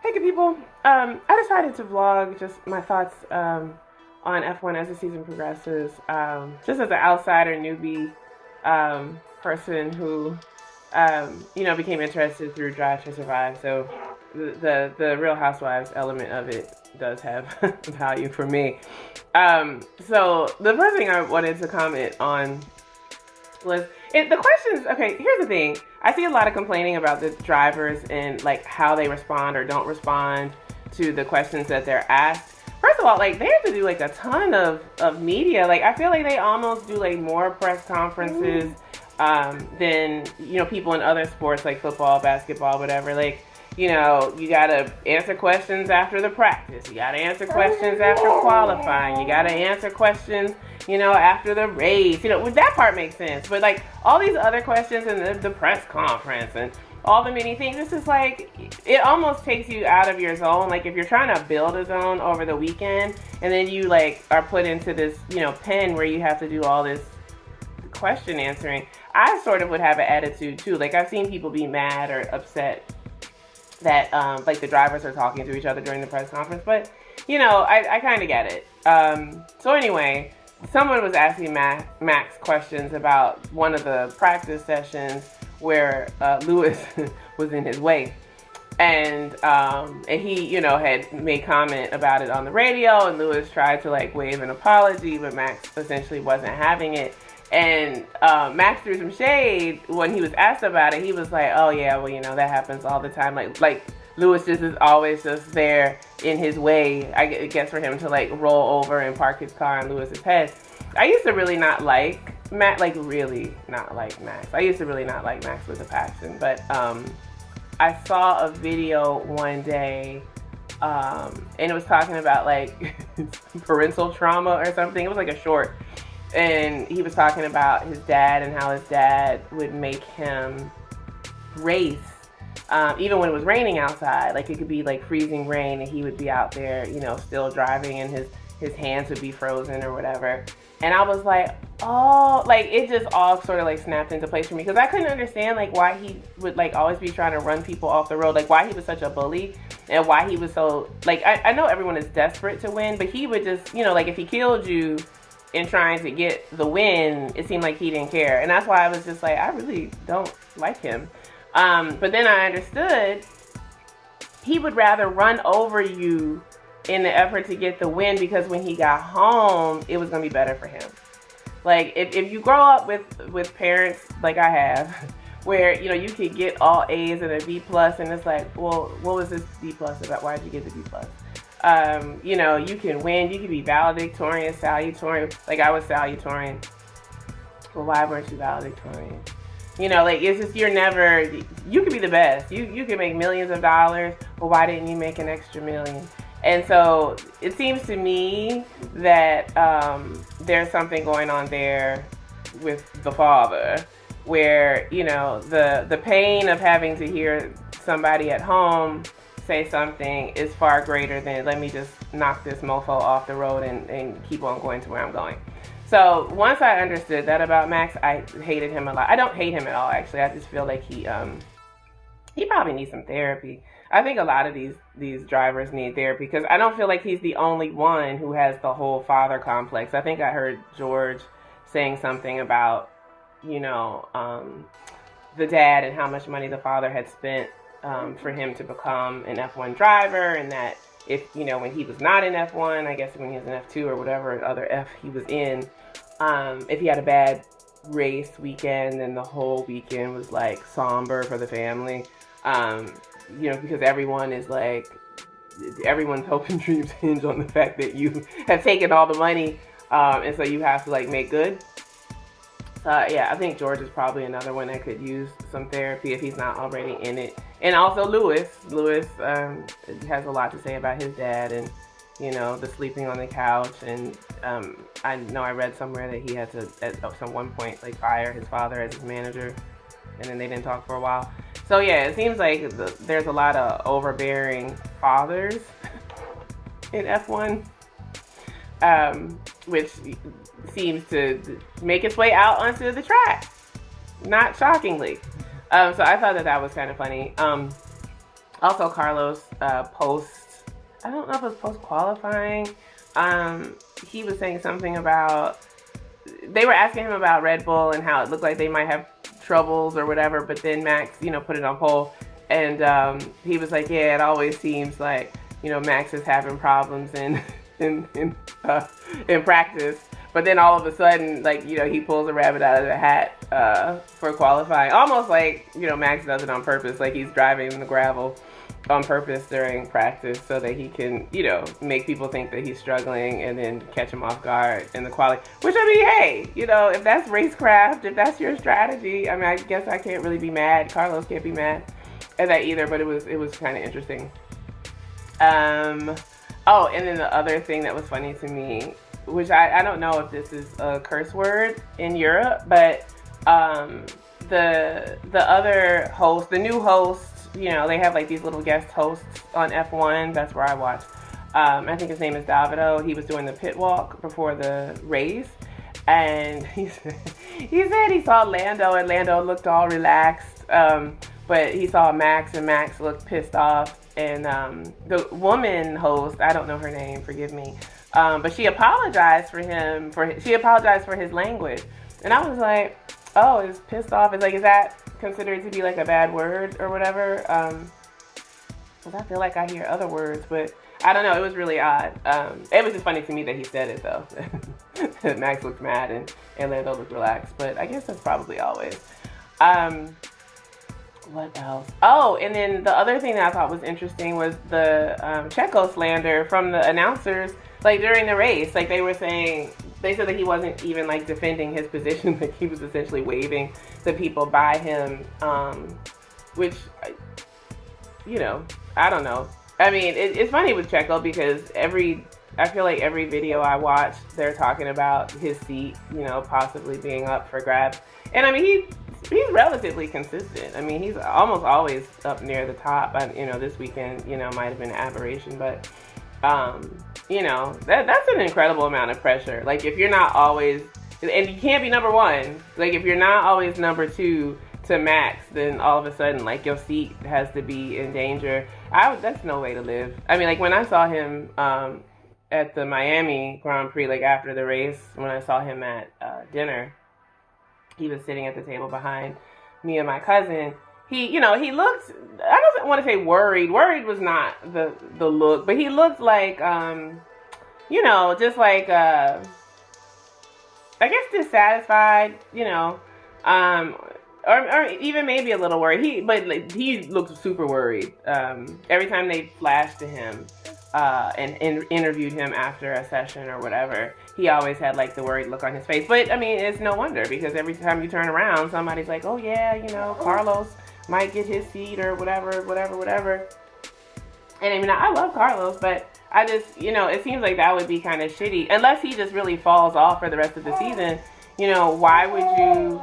Hey, good people. I decided to vlog just my thoughts on F1 as the season progresses. Just as an outsider newbie person who, became interested through Drive to Survive. So the Real Housewives element of it does have value for me. So the first thing I wanted to comment on was the questions. Okay, here's the thing. I see a lot of complaining about the drivers and like how they respond or don't respond to the questions that they're asked. First of all, like they have to do like a ton of media. Like I feel like they almost do like more press conferences than people in other sports like football, basketball, whatever. Like you gotta answer questions after the practice. You gotta answer questions after qualifying. You gotta answer questions, after the race. That part makes sense. But like all these other questions in the press conference and all the many things, it's just like, it almost takes you out of your zone. Like if you're trying to build a zone over the weekend and then you like are put into this, pen where you have to do all this question answering, I sort of would have an attitude too. Like I've seen people be mad or upset that like the drivers are talking to each other during the press conference, but I kind of get it. So anyway, someone was asking Max questions about one of the practice sessions where Lewis was in his way, and he had made comment about it on the radio, and Lewis tried to like wave an apology, but Max essentially wasn't having it. And Max threw some shade when he was asked about it. He was like, "Oh yeah, well that happens all the time. Like Lewis just is always just there in his way. I guess for him to like roll over and park his car on Lewis's head." I used to really not like Max, like really not like Max. I used to really not like Max with a passion, but I saw a video one day, and it was talking about like parental trauma or something. It was like a short. And he was talking about his dad and how his dad would make him race, even when it was raining outside. Like it could be like freezing rain and he would be out there, still driving, and his hands would be frozen or whatever. And I was like, oh, like it just all sort of like snapped into place for me, because I couldn't understand like why he would like always be trying to run people off the road, like why he was such a bully and why he was so like, I know everyone is desperate to win, but he would just, like if he killed you in trying to get the win, it seemed like he didn't care. And that's why I was just like, I really don't like him. But then I understood he would rather run over you in the effort to get the win, because when he got home, it was going to be better for him. Like if you grow up with parents like I have, where, you could get all A's and a B plus, and it's like, well, what was this B plus about? Why did you get the B plus? You can win, you can be valedictorian, salutatorian. Like I was salutatorian. Well, why weren't you valedictorian? Like it's just, you could be the best. You could make millions of dollars, but why didn't you make an extra million? And so it seems to me that there's something going on there with the father, where, the pain of having to hear somebody at home say something is far greater than, let me just knock this mofo off the road and keep on going to where I'm going. So once I understood that about Max, I hated him a lot. I don't hate him at all, actually. I just feel like he probably needs some therapy. I think a lot of these drivers need therapy, because I don't feel like he's the only one who has the whole father complex. I think I heard George saying something about, the dad and how much money the father had spent for him to become an F1 driver, and that if, when he was not in F1, I guess when he was in F2 or whatever other F he was in, if he had a bad race weekend, then the whole weekend was like somber for the family, because everyone's hope and dreams hinge on the fact that you have taken all the money, and so you have to like make good. Yeah, I think George is probably another one that could use some therapy if he's not already in it. And also Lewis has a lot to say about his dad and, the sleeping on the couch. And I know I read somewhere that he had to, at some one point, like fire his father as his manager. And then they didn't talk for a while. So yeah, it seems like there's a lot of overbearing fathers in F1. Which seems to make its way out onto the track, not shockingly. So I thought that was kind of funny. Also, Carlos I don't know if it was post qualifying. He was saying something about, they were asking him about Red Bull and how it looked like they might have troubles or whatever, but then Max, put it on pole. And he was like, yeah, it always seems like, Max is having problems in practice. But then all of a sudden, like, he pulls a rabbit out of the hat for qualifying. Almost like, Max does it on purpose. Like he's driving in the gravel on purpose during practice so that he can, make people think that he's struggling and then catch him off guard in the quality. Which, I mean, hey, if that's racecraft, if that's your strategy, I mean, I guess I can't really be mad. Carlos can't be mad at that either, but it was kind of interesting. Oh, and then the other thing that was funny to me, which I don't know if this is a curse word in Europe, but the other host, the new host, they have like these little guest hosts on F1. That's where I watch. I think his name is Davido. He was doing the pit walk before the race, and he said he saw Lando, and Lando looked all relaxed, but he saw Max, and Max looked pissed off. And the woman host, I don't know her name, forgive me, but she apologized for him she apologized for his language, and I was like, oh, is pissed off? Is that considered to be like a bad word or whatever? Because I feel like I hear other words, but I don't know. It was really odd. It was just funny to me that he said it though. Max looked mad and Lando looked relaxed, but I guess that's probably always. What else? Oh, and then the other thing that I thought was interesting was the Checo slander from the announcers, like during the race. Like they said that he wasn't even like defending his position, like he was essentially waving the people by him, which, I don't know. I mean, it's funny with Checo because I feel like every video I watch, they're talking about his seat, possibly being up for grabs. And I mean, he's relatively consistent. I mean, he's almost always up near the top. This weekend, might have been an aberration, but, that's an incredible amount of pressure. Like, if you're not always, and you can't be number one, like, if you're not always number two to Max, then all of a sudden, like, your seat has to be in danger. That's no way to live. I mean, like, when I saw him at the Miami Grand Prix, like, after the race, when I saw him at dinner, he was sitting at the table behind me and my cousin. He looked, I don't want to say worried. Worried was not the look, but he looked like, just like, I guess dissatisfied, or even maybe a little worried. But he looked super worried. Every time they flashed to him, and interviewed him after a session or whatever, he always had like the worried look on his face. But I mean, it's no wonder, because every time you turn around, somebody's like, oh yeah, Carlos might get his seat or whatever. And I mean, I love Carlos, but I just, it seems like that would be kind of shitty, unless he just really falls off for the rest of the season. Why would you,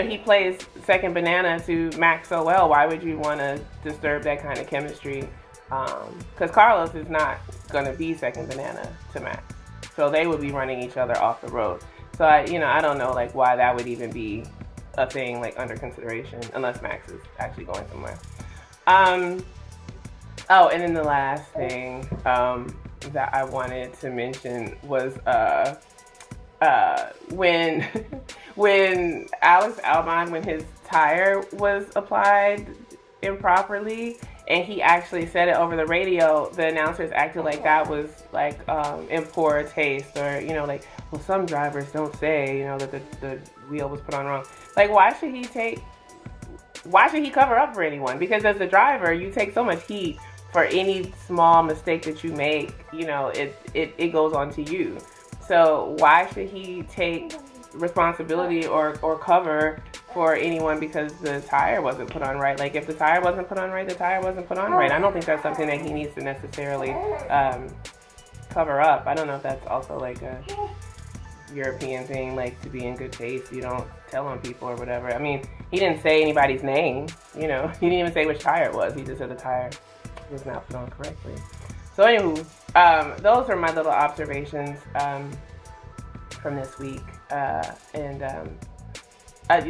he plays second banana to Max so well, why would you want to disturb that kind of chemistry? Because Carlos is not going to be second banana to Max. So they would be running each other off the road. So I don't know, like, why that would even be a thing, like, under consideration, unless Max is actually going somewhere. Oh, and then the last thing that I wanted to mention was when Alex Albon, when his tire was applied improperly, and he actually said it over the radio, the announcers acted like that was like in poor taste, or like, well, some drivers don't say that the wheel was put on wrong. Like, why should he cover up for anyone? Because as a driver, you take so much heat for any small mistake that you make. It goes on to you. So why should he take responsibility or cover for anyone because the tire wasn't put on right? Like, if the tire wasn't put on right, the tire wasn't put on right. I don't think that's something that he needs to necessarily cover up. I don't know if that's also like a European thing, like, to be in good taste, you don't tell on people or whatever. I mean, he didn't say anybody's name, he didn't even say which tire it was. He just said the tire was not put on correctly. So anywho, those are my little observations from this week.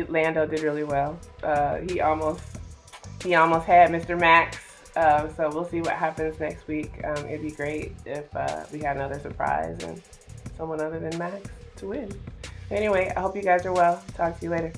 Lando did really well. He almost had Mr. Max So we'll see what happens next week. It'd be great if we had another surprise and someone other than Max to win. Anyway, I hope you guys are well. Talk to you later.